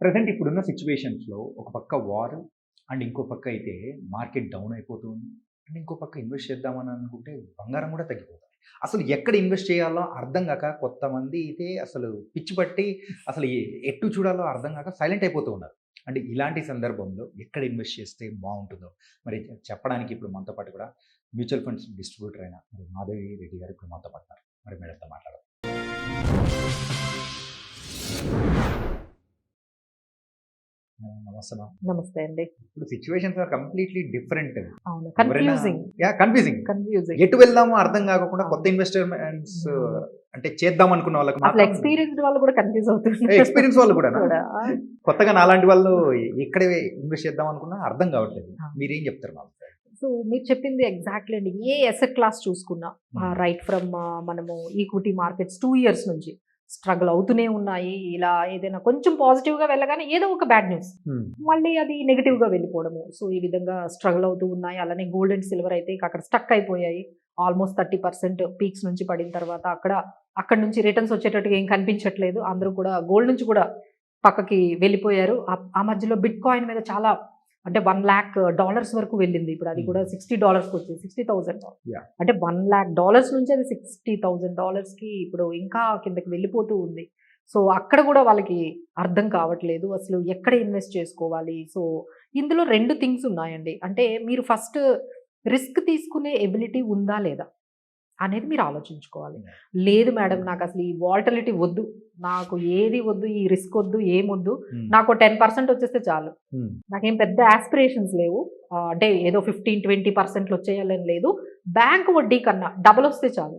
Present ఇప్పుడున్న సిట్యుయేషన్స్‌లో ఒక పక్క వార్ అండ్ ఇంకో పక్క అయితే మార్కెట్ డౌన్ అయిపోతుంది. అండ్ ఇంకో పక్క ఇన్వెస్ట్ చేద్దామని అనుకుంటే బంగారం కూడా తగ్గిపోతుంది. అసలు ఎక్కడ ఇన్వెస్ట్ చేయాలో అర్థం గాక కొంతమంది అయితే అసలు పిచ్చి పట్టి అసలు ఎటు చూడాలో అర్థం గాక సైలెంట్ అయిపోతూ ఉన్నారు. అంటే ఇలాంటి సందర్భంలో ఎక్కడ ఇన్వెస్ట్ చేస్తే బావుంటుందో మరి చెప్పడానికి ఇప్పుడు మనతో పాటు కూడా మ్యూచువల్ ఫండ్స్ డిస్ట్రిబ్యూటర్ అయిన మరి మాధవి రెడ్డి గారు ఇప్పుడు మనతో పాటు ఉన్నారు. మరి మేడంతో మాట్లాడదాం. నమస్తే మ్యామ్. నమస్తే అండి. ఇప్పుడు సిట్యుయేషన్స్ ఆర్ కంప్లీట్లీ డిఫరెంట్. అవును. ఎవరైనా కన్‌ఫ్యూజింగ్. కన్ఫ్యూజింగ్. కన్‌ఫ్యూజింగ్. ఎటు వెళ్దామో అర్థం కాకుండా కొత్త అవును. ఇన్వెస్ట్‌మెంట్స్ హ్మ్. అంటే చేద్దాం అనుకున్న వాళ్ళకి అసలు మాత్రం ఎక్స్‌పీరియన్స్‌డ్ వాళ్ళు కూడా కన్‌ఫ్యూజ్ అవుతున్నారు. ఎక్స్‌పీరియన్స్ వాళ్ళు కూడానా? కూడా. కొత్తగా నాలాంటి వాళ్ళు ఎక్కడ ఇన్వెస్ట్ చేద్దాం అనుకున్నా అర్థం కావట్లేదు. ఆ! మీరేం చెప్తారు మ్యామ్? సో మీరు చెప్పింది ఎగ్జాక్ట్‌లీ అండి. ఏ అసెట్ క్లాస్ చూసుకున్నా రైట్ ఫ్రమ్ మనము ఈక్విటీ మార్కెట్స్ 2 ఇయర్స్ నుంచి స్ట్రగుల్ అవుతూనే ఉన్నాయి. ఇలా ఏదైనా కొంచెం పాజిటివ్‌గా వెళ్ళగానే ఏదో ఒక బ్యాడ్ న్యూస్. హ్మ్. మళ్ళీ అది నెగెటివ్‌గా వెళ్ళిపోవడము. సో ఈ విధంగా స్ట్రగుల్ అవుతూ ఉన్నాయి. అలానే గోల్డ్ అండ్ సిల్వర్ అయితే ఇక అక్కడ స్టక్ అయిపోయాయి. ఆల్మోస్ట్ 30% పీక్స్ నుంచి పడిన తర్వాత అక్కడి నుంచి రిటర్న్స్ వచ్చేటట్టుగా ఏం కనిపించట్లేదు. అందరూ కూడా గోల్డ్ నుంచి కూడా పక్కకి వెళ్ళిపోయారు. ఆ మధ్యలో బిట్ కాయిన్ మీద చాలా అంటే $1,00,000 వరకు వెళ్ళింది. ఇప్పుడు అది కూడా $60కి వచ్చింది. 60,000 యాహ్! అంటే $1,00,000 నుంచి అది $60,000కి ఇప్పుడు ఇంకా కిందకి వెళ్ళిపోతూ ఉంది. సో అక్కడ కూడా వాళ్ళకి అర్థం కావట్లేదు. అసలు ఎక్కడ ఇన్వెస్ట్ చేసుకోవాలి? సో ఇందులో 2 థింగ్స్ ఉన్నాయండి. అంటే మీరు ఫస్ట్ రిస్క్ తీసుకునే ఎబిలిటీ ఉందా లేదా? అనేది మీరు ఆలోచించుకోవాలి. లేదు మేడం నాకసలు ఈ వాలటిలిటీ వద్దు. నాకు ఏది వద్దు. ఈ రిస్క్ వద్దు. ఏమొద్దు. నాకు 10% వచ్చేస్తే చాలు. హ్మ్. నాకేం పెద్ద యాస్పిరేషన్స్ లేవు. అంటే ఏదో 15-20% వచ్చేయాలని లేదు. బ్యాంక్ వడ్డీ కన్నా డబలొస్తే చాలు.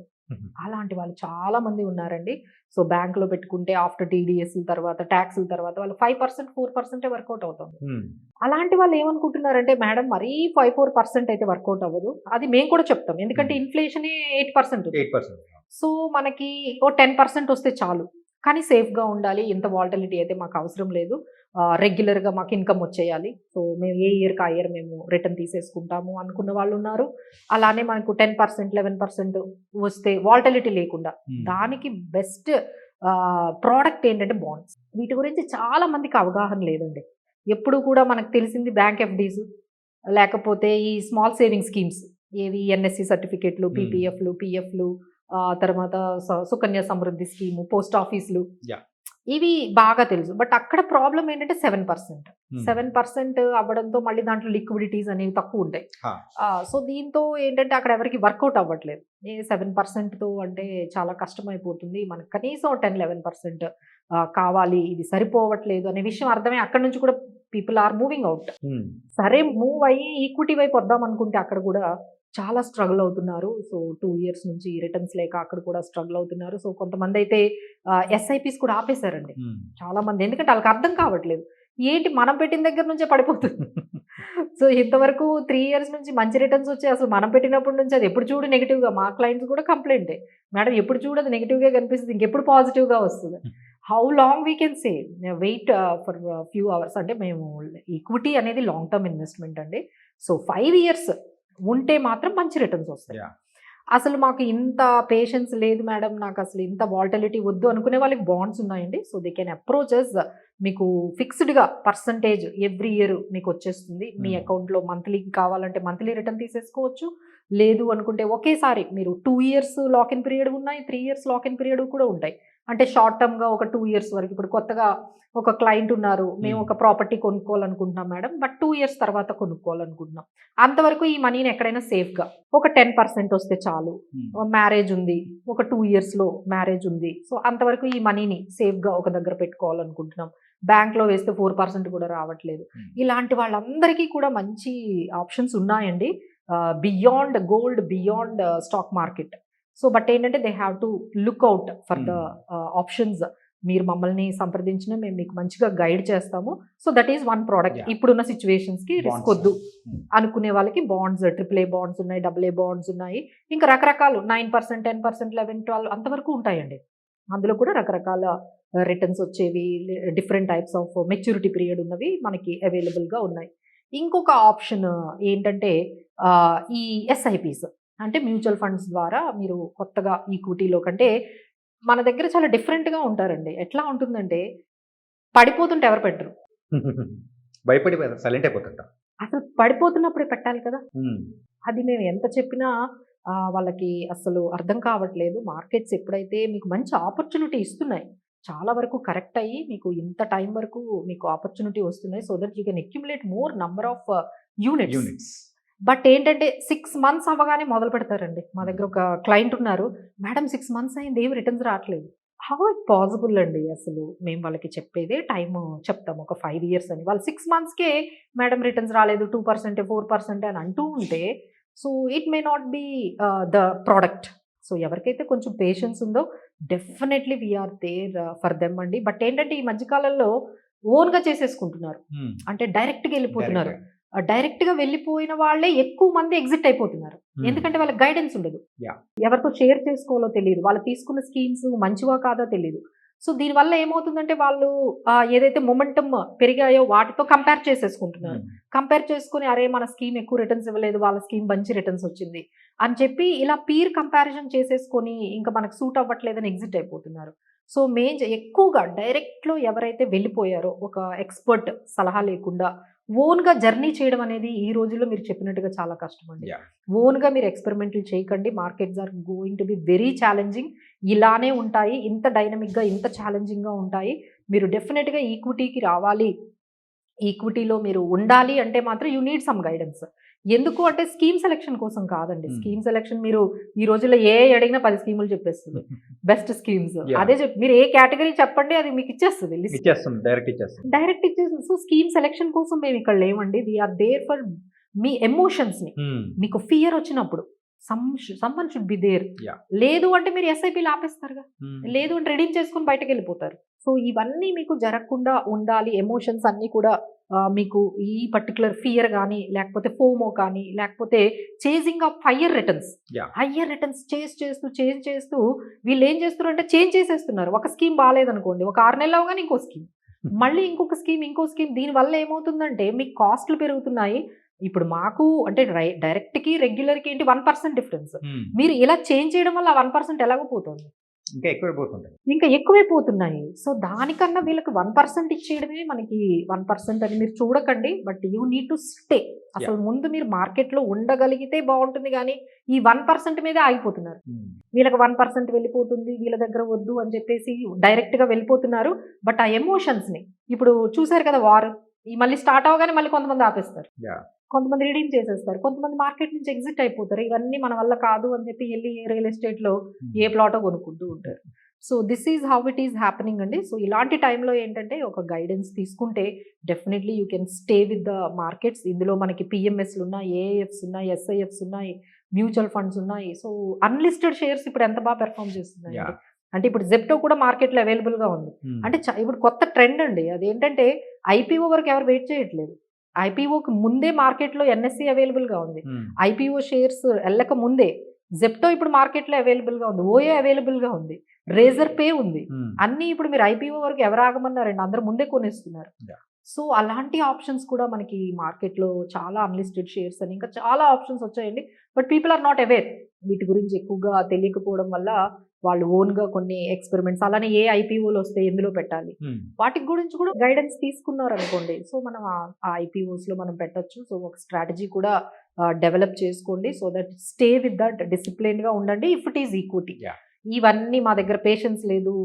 అలాంటి వాళ్ళు చాలా మంది ఉన్నారండి. సో బ్యాంక్‌లో పెట్టుకుంటే ఆఫ్టర్ టీడీఎస్‌ల తర్వాత, టాక్స్‌ల తర్వాత వాళ్ళు 5%, 4% వర్కౌట్ అవుతుంది. హ్మ్. అలాంటి వాళ్ళు ఏమనుకుంటున్నారంటే మేడం మరీ 5-4% అయితే వర్కౌట్ అవ్వదు. అది మేము కూడా చెప్తాం. ఎందుకంటే ఇన్‌ఫ్లేషనే 8% ఉంది. 8%. సో మనకి ఓ 10% వస్తే చాలు. కానీ సేఫ్‌గా ఉండాలి. ఇంత వాలటిలిటీ అయితే మాకు అవసరం లేదు. రెగ్యులర్‌గా మాకు ఇన్‌కమ్ వచ్చేయాలి. సో మేము ఏ ఇయర్‌కి ఆ ఇయర్ మేము రిటర్న్ తీసేసుకుంటాము అనుకున్న వాళ్ళున్నారు. అలానే మనకు 10%, 11% వస్తే వాలటిలిటీ లేకుండా హ్మ్. దానికి బెస్ట్ ప్రొడక్ట్ ఏంటంటే బాండ్స్. వీటి గురించి చాలా మందికి అవగాహన లేదండి. ఎప్పుడు కూడా మనకు తెలిసింది బ్యాంక్ ఎఫ్‌డీస్ లేకపోతే ఈ స్మాల్ సేవింగ్ స్కీమ్స్ ఏవి ఎన్ఎస్‌సి సర్టిఫికేట్‌లు, పీపీఎఫ్‌లు, పీఎఫ్‌లు తర్వాత Sukanya Samriddhi scheme, post ఆఫీస్‌లు yeah! ఇవి బాగా తెలుసు. బట్ అక్కడ ప్రాబ్లమ్ ఏంటంటే 7%. హ్మ్. 7% అవ్వడంతో మళ్ళీ దాంట్లో లిక్విడిటీస్ అనేవి తక్కువుంటాయి. ఆ! సో దీంతో ఏంటంటే అక్కడ ఎవరికీ వర్కౌట్ అవ్వట్లేదు. 7%తో అంటే చాలా కష్టమైపోతుంది. మనకు కనీసం 10, 11% కావాలి. ఇది సరిపోవట్లేదు అనే విషయం అర్థమై అక్కడి నుంచి కూడా పీపుల్ ఆర్ మూవింగ్ ఔట్. హ్మ్. సరే మూవ్ అయ్యి ఈక్విటీ వైపు వద్దామనుకుంటే అక్కడ కూడా చాలా స్ట్రగుల్ అవుతున్నారు. సో 2 ఇయర్స్ నుంచి రిటర్న్స్ లేక అక్కడ కూడా స్ట్రగుల్ అవుతున్నారు. సో కొంతమందైతే ఎస్ఐపీస్ కూడా ఆపేశారండి. హ్మ్. చాలా మంది. ఎందుకంటే ఆళ్ళకి అర్థం కావట్లేదు. ఏంటి మనం పెట్టిన దగ్గర నుంచే పడిపోతుంది. సో ఇంతవరకు 3 ఇయర్స్ నుంచి మంచి రిటర్న్స్ వచ్చాయి. అసలు మనం పెట్టినప్పటి నుంచి అది ఎప్పుడు చూడు నెగెటివ్‌గా మా క్లయింట్స్ కూడా కంప్లెయింటే. మేడం ఎప్పుడు చూడు అది నెగెటివ్‌గా కనిపిస్తది. ఇంకెప్పుడు పాజిటివ్‌గా వస్తది. How long we can say wait for few hours అంటే మేము ఈక్విటీ అనేది లాంగ్ టర్మ్ ఇన్వెస్ట్‌మెంట్ అండి. సో 5 ఇయర్స్ ఉంటే మాత్రం మంచి రిటర్న్స్ వస్తాయి. యాహ్! అసలు మాకు ఇంత పేషెన్స్ లేదు మేడం. నాకసలు ఇంత వాలటిలిటీ వద్దు అనుకునే వాళ్ళకి బాండ్స్ ఉన్నాయండి. So they can approach us. మీకు ఫిక్స్‌డ్‌గా పర్సెంటేజ్ ఎవ్రీ ఇయర్ మీకొచ్చేస్తుంది. మీ అకౌంట్‌లో మంత్లీ కావాలంటే మంత్లీ రిటర్న్ తీసేసుకోవచ్చు. లేదు అనుకుంటే ఒకేసారి మీరు 2 ఇయర్స్ లాక్ ఇన్ పీరియడ్ ఉన్నాయి. 3 ఇయర్స్ లాక్ ఇన్ పీరియడ్ కూడా ఉంటాయి. అంటే షార్ట్ టర్మ్‌గా ఒక 2 ఇయర్స్ వరకు ఇప్పుడు కొత్తగా ఒక క్లయింట్ ఉన్నారు. మేము ఒక ప్రాపర్టీ కొనుక్కోవాలనుకుంటున్నాం మేడం. బట్ 2 ఇయర్స్ తర్వాత కొనుక్కోవాలనుకుంటున్నాం. అంతవరకు ఈ మనీని ఎక్కడైనా సేఫ్‌గా ఒక 10% వస్తే చాలు. హ్మ్. మ్యారేజ్ ఉంది. ఒక 2 ఇయర్స్‌లో మ్యారేజ్ ఉంది. సో అంతవరకు ఈ మనీని సేఫ్‌గా ఒక దగ్గర పెట్టుకోవాలనుకుంటున్నాం. బ్యాంక్‌లో వేస్తే 4% కూడా రావట్లేదు. ఇలాంటి వాళ్ళందరికీ కూడా మంచి ఆప్షన్స్ ఉన్నాయండి. Beyond gold, beyond stock market. So but ఏంటంటే they have to look out for the options. మీరు మమ్మల్ని సంప్రదించినా మేము మీకు మంచిగా గైడ్ చేస్తాము. So that is one product. Yah! ఇప్పుడున్న సిట్యుయేషన్స్‌కి రిస్క్ బాండ్స్. వద్దు హ్మ్. అనుకునే వాళ్ళకి బాండ్స్, ట్రిపుల్ ఏ బాండ్స్ ఉన్నాయి, డబుల్ ఏ బాండ్స్ ఉన్నాయి. ఇంకా రకరకాలు 9%, 10%, 11, 12 అంతవరకు ఉంటాయండి. అందులో కూడా రకరకాల రిటర్న్స్ వచ్చేవి, different types of maturity period ఉన్నవి మనకి అవైలబుల్‌గా ఉన్నాయి. ఇంకొక ఆప్షన్ ఏంటంటే ఈ ఎస్ఐపీస్. అంటే మ్యూచువల్ ఫండ్స్ ద్వారా మీరు కొత్తగా ఈక్విటీలో కంటే మన దగ్గర చాలా డిఫరెంట్‌గా ఉంటారండి. ఎట్లా ఉంటుందంటే పడిపోతుంటే ఎవరు పెట్టరు? భయపడి సైలెంట్ అయిపోతుంటాం. అసలు పడిపోతున్నప్పుడే పెట్టాలి కదా! అది మేము ఎంత చెప్పినా వాళ్ళకి అస్సలు అర్థం కావట్లేదు. మార్కెట్స్ ఎప్పుడైతే మీకు మంచి ఆపర్చునిటీ ఇస్తున్నాయి. చాలా వరకు కరెక్ట్ అయ్యి మీకు ఇంత టైం వరకు మీకు ఆపర్చునిటీ వస్తున్నాయి. So that you can accumulate more number of units. But ఏంటంటే 6 మంత్స్ అవ్వగానే మొదలు పెడతారండి. మా దగ్గర ఒక క్లయింట్ ఉన్నారు. మేడం 6 మంత్స్ అయింది, ఏమి రిటర్న్స్ రావట్లేదు. హౌ ఇట్ పాసిబుల్ అండి అసలు? మేము వాళ్ళకి చెప్పేదే టైము చెప్తాము, ఒక 5 ఇయర్స్ అని. వాళ్ళు 6 మంత్స్‌కే మేడం రిటర్న్స్ రాలేదు, 2%, 4% అని అంటూ ఉంటే, so it may not be the product. So ఎవరికైతే కొంచెం పేషెన్స్ ఉందో definitely we are there for them అండి. బట్ ఏంటంటే ఈ మధ్య కాలంలో ఓన్‌గా చేసేసుకుంటున్నారు. అంటే డైరెక్ట్‌గా వెళ్ళిపోతున్నారు. డైరెక్ట్‌గా వెళ్ళిపోయిన వాళ్ళే ఎక్కువ మంది ఎగ్జిట్ అయిపోతున్నారు. ఎందుకంటే వాళ్ళకి గైడెన్స్ ఉండదు. Yeah. ఎవరితో షేర్ చేసుకోవాలో తెలియదు. వాళ్ళు తీసుకున్న స్కీమ్స్ మంచివా కాదో తెలీదు. సో దీనివల్ల ఏమవుతుందంటే వాళ్ళు ఏదైతే మొమెంటమ్ పెరిగాయో వాటితో కంపేర్ చేసేసుకుంటున్నారు. కంపేర్ చేసుకొని అరే మన స్కీమ్ ఎక్కువ రిటర్న్స్ ఇవ్వలేదు, వాళ్ళ స్కీమ్ మంచి రిటర్న్స్ వచ్చింది అని చెప్పి ఇలా పీర్ కంపారిజన్ చేసేసుకొని ఇంకా మనకు సూట్ అవ్వట్లేదని ఎగ్జిట్ అయిపోతున్నారు. సో ఎక్కువగా డైరెక్ట్లో ఎవరైతే వెళ్ళిపోయారో ఒక ఎక్స్పర్ట్ సలహా లేకుండా ఓన్గా జర్నీ చేయడం అనేది ఈ రోజుల్లో మీరు చెప్పినట్టుగా చాలా కష్టం అండి. ఓన్గా మీరు ఎక్స్పెరిమెంట్లు చేయకండి. Markets are going to be very challenging. ఇలానే ఉంటాయి, ఇంత డైనమిక్గా ఇంత ఛాలెంజింగ్గా ఉంటాయి. మీరు డెఫినెట్గా ఈక్విటీకి రావాలి, ఈక్విటీలో మీరు ఉండాలి అంటే మాత్రం యూ నీడ్ సమ్ గైడెన్స్. ఎందుకు అంటే స్కీమ్ సెలెక్షన్ కోసం కాదండి. స్కీమ్ సెలెక్షన్ మీరు ఈ రోజుల్లో ఏ అడిగినా 10 స్కీములు చెప్పేస్తుంది, బెస్ట్ స్కీమ్స్. అదే మీరు ఏ కేటగిరీ చెప్పండి అది మీకు ఇచ్చేస్తుంది, డైరెక్ట్ ఇచ్చేస్తుంది. సో స్కీమ్ సెలెక్షన్ కోసం మేము ఇక్కడ లేవండి. వీఆర్ దేర్ ఫర్ మీ ఎమోషన్స్ ని. మీకు ఫియర్ వచ్చినప్పుడు సమ్వన్ షుడ్ బి దేర్. లేదు అంటే మీరు ఎస్ఐపీలు ఆపేస్తారుగా, లేదు అంటే రెడీమ్ చేసుకుని బయటకు వెళ్ళిపోతారు. సో ఇవన్నీ మీకు జరగకుండా ఉండాలి. ఎమోషన్స్ అన్నీ కూడా మీకు ఈ పర్టికులర్ ఫియర్ కానీ లేకపోతే ఫోమో కానీ లేకపోతే chasing of higher returns change చేస్తూ వీళ్ళు ఏం చేస్తున్నారు అంటే చేంజ్ చేసేస్తున్నారు. ఒక స్కీమ్ బాగాలేదనుకోండి, ఒక 6 నెలలు అవగానే ఇంకో స్కీమ్, మళ్ళీ ఇంకో స్కీమ్. దీనివల్ల ఏమవుతుందంటే మీకు కాస్ట్లు పెరుగుతున్నాయి. ఇప్పుడు మాకు అంటే డైరెక్ట్కి రెగ్యులర్కి ఏంటి 1% డిఫరెన్స్. మీరు ఇలా చేంజ్ చేయడం వల్ల 1% ఎలాగో పోతుంది, ఇంకా ఎక్కువైపోతున్నాయి. సో దానికన్నా వీళ్ళకి 1% ఇచ్చేయడమే మనకి 1% అని మీరు చూడకండి. But you need to stay. అసలు ముందు మీరు మార్కెట్లో ఉండగలిగితే బాగుంటుంది, కానీ ఈ 1% మీదే ఆగిపోతున్నారు. వీళ్ళకి 1% వెళ్ళిపోతుంది, వీళ్ళ దగ్గర వద్దు అని చెప్పేసి డైరెక్ట్గా వెళ్ళిపోతున్నారు. బట్ ఆ ఎమోషన్స్ని ఇప్పుడు చూసారు కదా, వార్ మళ్ళీ స్టార్ట్ అవగానే మళ్ళీ కొంతమంది ఆపేస్తారు, కొంతమంది రీడీమ్ చేసేస్తారు, కొంతమంది మార్కెట్ నుంచి ఎగ్జిట్ అయిపోతారు. ఇవన్నీ మన వల్ల కాదు అని చెప్పి వెళ్ళి రియల్ ఎస్టేట్లో ఏ ప్లాటో కొనుక్కుంటూ ఉంటారు. So this is how it is happening అండి. సో ఇలాంటి టైంలో ఏంటంటే ఒక గైడెన్స్ తీసుకుంటే definitely you can stay with the markets. ఇందులో మనకి పిఎంఎస్లు ఉన్నాయి, ఏఎఫ్స్ ఉన్నాయి, ఎస్ఐఎఫ్స్ ఉన్నాయి, మ్యూచువల్ ఫండ్స్ ఉన్నాయి. సో అన్లిస్టెడ్ షేర్స్ ఇప్పుడు ఎంత బాగా పెర్ఫామ్ చేస్తున్నాయి అంటే ఇప్పుడు జెప్టో కూడా మార్కెట్లో అవైలబుల్గా ఉంది. అంటే ఇప్పుడు కొత్త ట్రెండ్ అండి. అదేంటంటే ఐపీఓ వరకు ఎవరు వెయిట్ చేయట్లేదు. ఐపీఓకి ముందే మార్కెట్లో ఎన్ఎస్సి అవైలబుల్గా ఉంది. ఐపీఓ షేర్స్ వెళ్ళక ముందే జెప్టో ఇప్పుడు మార్కెట్లో అవైలబుల్గా ఉంది, ఓయో అవైలబుల్గా ఉంది, రేజర్ పే ఉంది. అన్నీ ఇప్పుడు మీరు ఐపీఓ వరకు ఎవరు ఆగమన్నారండి, అందరూ ముందే కొనేస్తున్నారు. సో అలాంటి ఆప్షన్స్ కూడా మనకి మార్కెట్లో చాలా అన్లిస్టెడ్ షేర్స్ అని ఇంకా చాలా ఆప్షన్స్ వచ్చాయండి. But people are not aware. వీటి గురించి ఎక్కువగా తెలియకపోవడం వల్ల వాళ్ళు ఓన్గా కొన్ని ఎక్స్పెరిమెంట్స్, అలానే ఏ ఐపీఓలు వస్తే ఎందులో పెట్టాలి వాటి గురించి కూడా గైడెన్స్ తీసుకున్నారు అనుకోండి. సో మనం ఆ ఐపీఓస్లో మనం పెట్టచ్చు. సో ఒక స్ట్రాటజీ కూడా డెవలప్ చేసుకోండి. So that stay with that, డిసిప్లిన్గా ఉండండి. ఇఫ్ ఇట్ ఈస్ ఈక్విటీ, ఇవన్నీ మా దగ్గర పేషెన్స్ లేదు,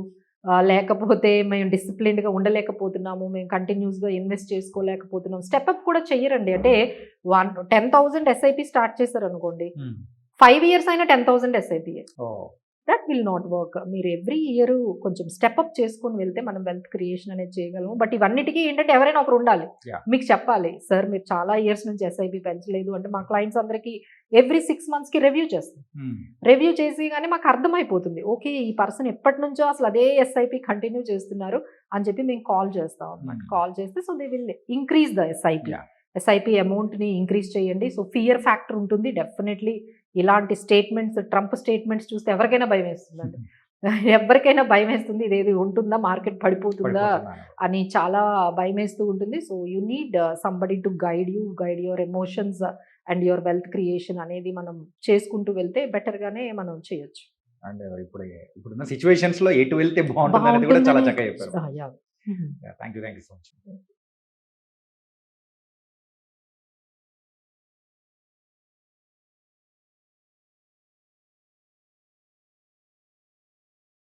లేకపోతే మేము డిసిప్లిన్డ్గా ఉండలేకపోతున్నాము, మేము కంటిన్యూస్గా ఇన్వెస్ట్ చేసుకోలేకపోతున్నాం, స్టెప్అప్ కూడా చెయ్యరండి. అంటే 10,000 ఎస్ఐపి స్టార్ట్ చేశారు అనుకోండి, 5 years అయినా 10,000 SIP, that will not work. మీరు ఎవ్రీ ఇయర్ కొంచెం స్టెప్అప్ చేసుకొని వెళ్తే మనం వెల్త్ క్రియేషన్ అనేది చేయగలము. బట్ ఇవన్నిటికీ ఏంటంటే ఎవరైనా ఒకరు ఉండాలి, మీకు చెప్పాలి, సార్ మీరు చాలా ఇయర్స్ నుంచి ఎస్ఐపి పెంచలేదు అంటే మా క్లయింట్స్ అందరికీ ఎవ్రీ 6 monthsకి రివ్యూ చేస్తాం. రివ్యూ చేసి కానీ మాకు అర్థమైపోతుంది, ఓకే ఈ పర్సన్ ఎప్పటి నుంచో అసలు అదే ఎస్ఐపి కంటిన్యూ చేస్తున్నారు అని చెప్పి మేము కాల్ చేస్తాం అన్నమాట. కాల్ చేస్తే so they will increase the SIP అమౌంట్ని ఇంక్రీజ్ చేయండి. సో ఫియర్ ఫ్యాక్టర్ ఉంటుంది డెఫినెట్లీ. ఇలాంటి స్టేట్మెంట్స్, ట్రంప్ స్టేట్మెంట్స్ చూస్తే ఎవరికైనా భయం వేస్తుందండి. ఎవరికైనా భయం వేస్తుంది, ఇదేది ఉంటుందా, మార్కెట్ పడిపోతుందా అని చాలా భయం వేస్తూ ఉంటుంది. So you need somebody to guide your emotions and your wealth creation అనేది మనం చేసుకుంటూ వెళ్తే బెటర్గానే మనం చేయొచ్చు. అండ్ ఇప్పుడున్న సిచ్యువేషన్స్ లో ఎటు వెళ్తే బాగుంటుంది అనేది కూడా చాలా చక్కగా చెప్పారు. Thank you so much.